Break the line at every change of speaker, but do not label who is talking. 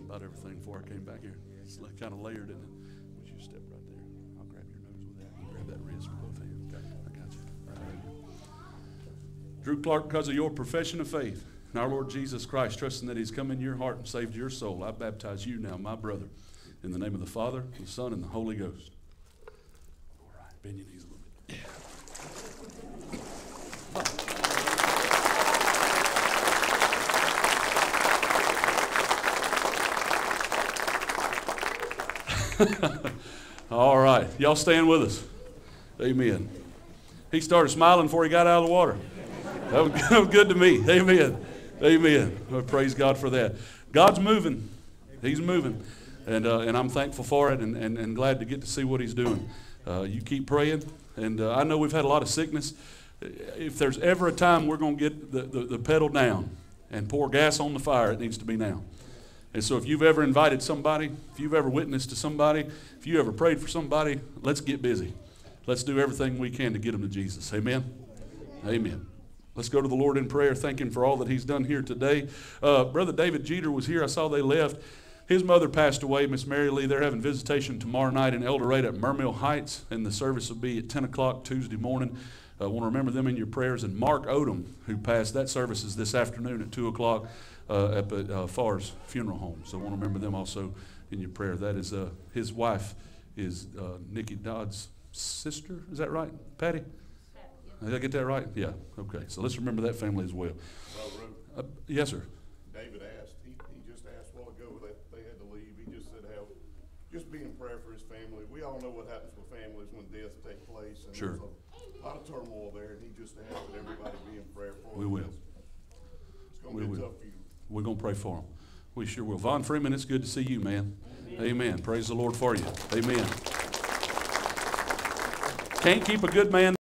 about everything before I came back here. It's like kind of layered, isn't it? Would you step right there? I'll grab your nose with that. You grab that wrist with both hands. Okay, I got you. Right there. Drew Clark, because of your profession of faith in our Lord Jesus Christ, trusting that He's come in your heart and saved your soul, I baptize you now, my brother, in the name of the Father, the Son, and the Holy Ghost. All right, bend your knees a little bit. Yeah. All right. Y'all stand with us. Amen. He started smiling before he got out of the water. That was good to me. Amen. Amen. Well, praise God for that. God's moving. He's moving. And I'm thankful for it and glad to get to see what He's doing. You keep praying. And I know we've had a lot of sickness. If there's ever a time we're going to get the pedal down and pour gas on the fire, it needs to be now. And so if you've ever invited somebody, if you've ever witnessed to somebody, if you ever prayed for somebody, let's get busy. Let's do everything we can to get them to Jesus. Amen? Amen. Let's go to the Lord in prayer, thank Him for all that He's done here today. Brother David Jeter was here. I saw they left. His mother passed away, Miss Mary Lee. They're having visitation tomorrow night in El Dorado at Mermill Heights, and the service will be at 10 o'clock Tuesday morning. I want to remember them in your prayers. And Mark Odom, who passed, that service is this afternoon at 2 o'clock up at Farr's Funeral Home. So I want to remember them also in your prayer. That is his wife is Nikki Dodd's sister. Is that right, Patty? Did I get that right? Yeah. Okay. So let's remember that family as well. Yes, sir.
David asked. He just asked a while ago that they had to leave. He just said just be in prayer for his family. We all know what happens with families when deaths take place, and
sure.
There's a lot of turmoil there. And he just asked that everybody be in prayer for him.
We will.
It's going to be a tough few.
We're going to pray for him. We sure will. Von Freeman, it's good to see you, man. Amen. Praise the Lord for you. Amen. Can't keep a good man